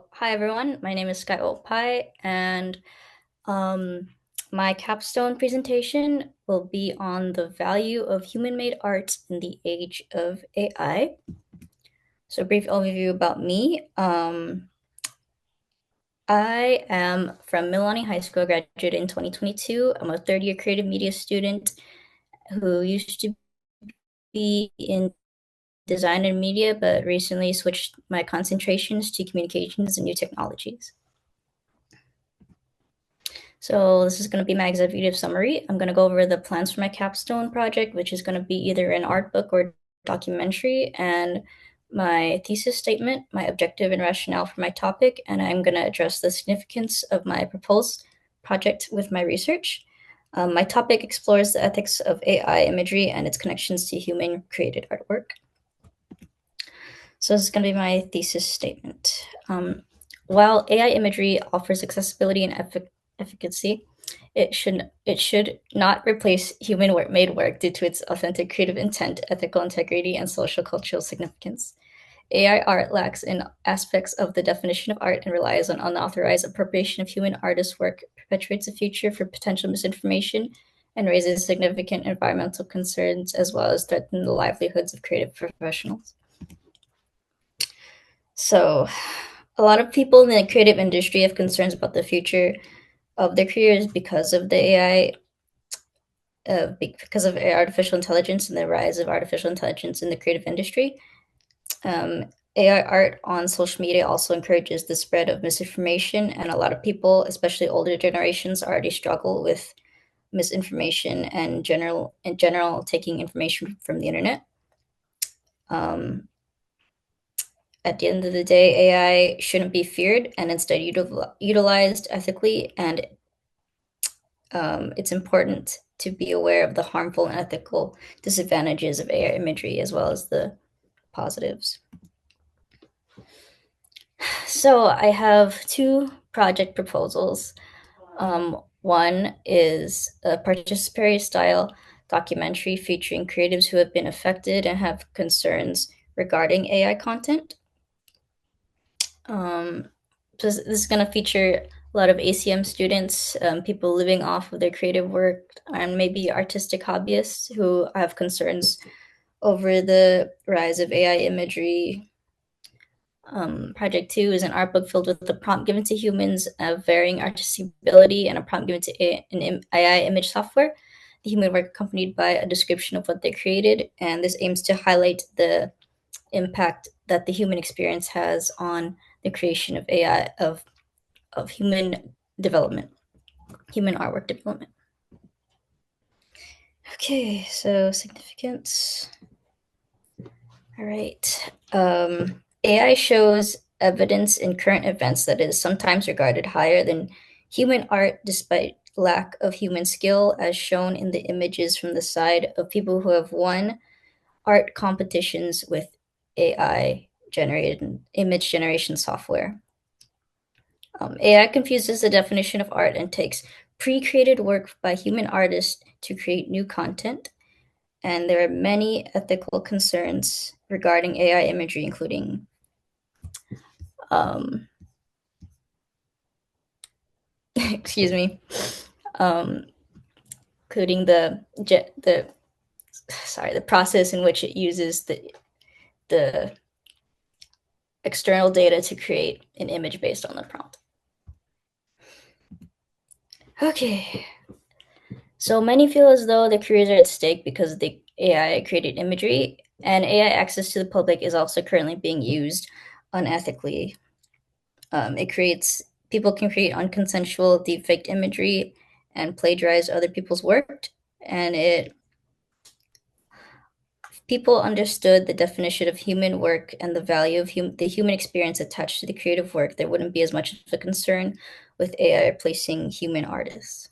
Hi everyone, my name is Skye Hoopai, and um, my capstone presentation will be on the value of human-made art in the age of AI. So, a brief overview about me. I am from Mililani High School, graduated in 2022. I'm a third-year creative media student who used to be in design and media, but recently switched my concentrations to communications and new technologies. So this is going to be my executive summary. I'm going to go over the plans for my capstone project, which is going to be either an art book or documentary, and my thesis statement, my objective and rationale for my topic, and I'm going to address the significance of my proposed project with my research. My topic explores the ethics of AI imagery and its connections to human-created artwork. So this is going to be my thesis statement. While AI imagery offers accessibility and efficacy, it should not replace human made work due to its authentic creative intent, ethical integrity, and social cultural significance. AI art lacks in aspects of the definition of art and relies on unauthorized appropriation of human artists' work, perpetuates a future for potential misinformation, and raises significant environmental concerns as well as threaten the livelihoods of creative professionals. So, a lot of people in the creative industry have concerns about the future of their careers because of the because of artificial intelligence and the rise of artificial intelligence in the creative industry. AI art on social media also encourages the spread of misinformation, and a lot of people, especially older generations, already struggle with misinformation and in general taking information from the internet. Um, at the end of the day, AI shouldn't be feared and instead utilized ethically, and it's important to be aware of the harmful and ethical disadvantages of AI imagery as well as the positives. So I have two project proposals. One is a participatory style documentary featuring creatives who have been affected and have concerns regarding AI content. Um, so this is going to feature a lot of ACM students, people living off of their creative work, and maybe artistic hobbyists who have concerns over the rise of AI imagery. Project 2 is an art book filled with a prompt given to humans of varying artistic ability and a prompt given to an AI image software. The human work accompanied by a description of what they created, and this aims to highlight the impact that the human experience has on the creation of AI of human development, human artwork development. Okay, so significance. All right. AI shows evidence in current events that is sometimes regarded higher than human art despite lack of human skill, as shown in the images from the side of people who have won art competitions with AI generated image generation software. AI confuses the definition of art and takes pre created work by human artists to create new content. And there are many ethical concerns regarding AI imagery, including um, excuse me, um, including the process in which it uses the external data to create an image based on the prompt. Okay, so many feel as though their careers are at stake because of the AI created imagery, and AI access to the public is also currently being used unethically. It creates People can create unconsensual deepfake imagery and plagiarize other people's work, and it people understood the definition of human work and the value of the human experience attached to the creative work, there wouldn't be as much of a concern with AI replacing human artists.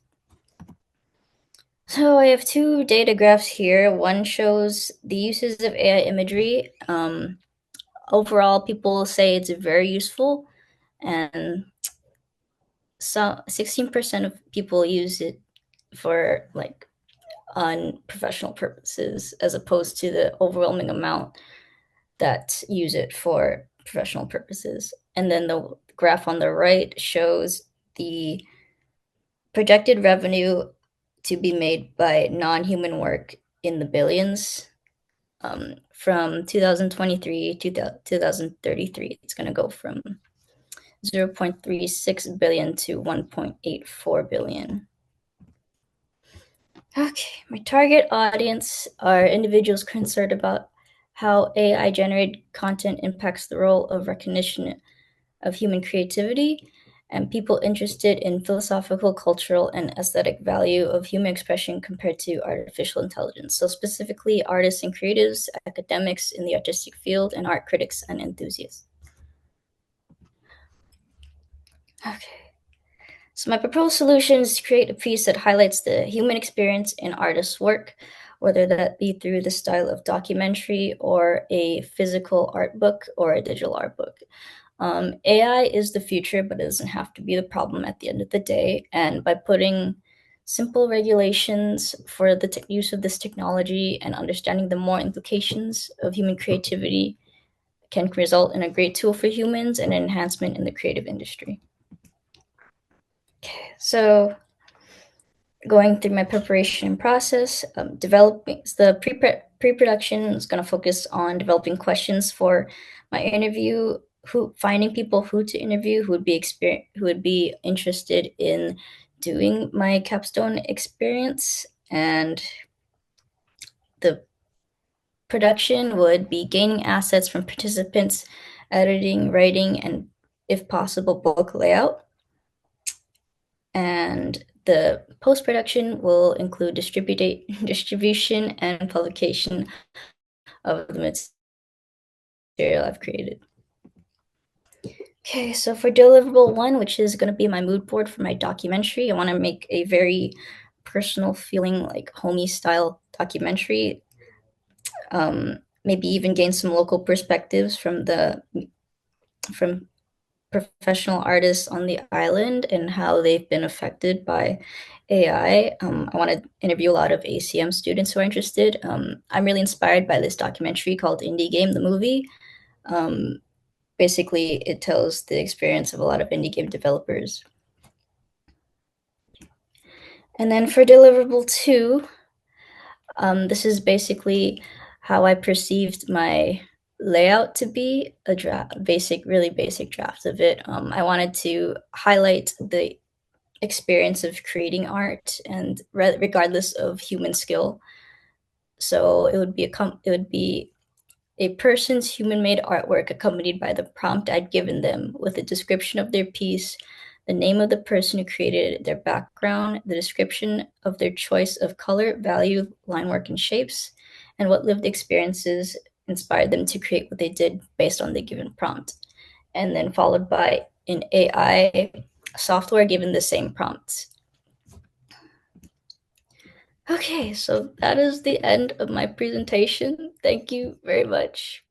So I have two data graphs here. One shows the uses of AI imagery. Overall, people say it's very useful, and so 16% of people use it for like unprofessional purposes, as opposed to the overwhelming amount that use it for professional purposes. And then the graph on the right shows the projected revenue to be made by non-human work in the billions from 2023 to 2033. It's going to go from 0.36 billion to 1.84 billion. Okay, my target audience are individuals concerned about how AI generated content impacts the role of recognition of human creativity, and people interested in philosophical, cultural, and aesthetic value of human expression compared to artificial intelligence. So specifically artists and creatives, academics in the artistic field, and art critics and enthusiasts. Okay. So my proposed solution is to create a piece that highlights the human experience in artists' work, whether that be through the style of documentary or a physical art book or a digital art book. AI is the future, but it doesn't have to be the problem at the end of the day. And by putting simple regulations for the use of this technology and understanding the more implications of human creativity can result in a great tool for humans and an enhancement in the creative industry. Okay, so going through my preparation process, developing the pre-production is going to focus on developing questions for my interview, finding people who to interview who would be interested in doing my capstone experience, and the production would be gaining assets from participants, editing, writing, and if possible, book layout. And the post-production will include distribution and publication of the material I've created. Okay, so for deliverable one, which is going to be my mood board for my documentary, I want to make a very personal feeling, like homey style documentary. Maybe even gain some local perspectives from professional artists on the island and how they've been affected by AI. I want to interview a lot of ACM students who are interested. I'm really inspired by this documentary called Indie Game, the movie. Basically, it tells the experience of a lot of indie game developers. And then for deliverable two, this is basically how I perceived my layout to be, a really basic draft of it. I wanted to highlight the experience of creating art and regardless of human skill. So it would be a person's human-made artwork accompanied by the prompt I'd given them with a description of their piece, the name of the person who created it, their background, the description of their choice of color, value, line work, and shapes, and what lived experiences inspired them to create what they did based on the given prompt. And then followed by an AI software given the same prompts. Okay, so that is the end of my presentation. Thank you very much.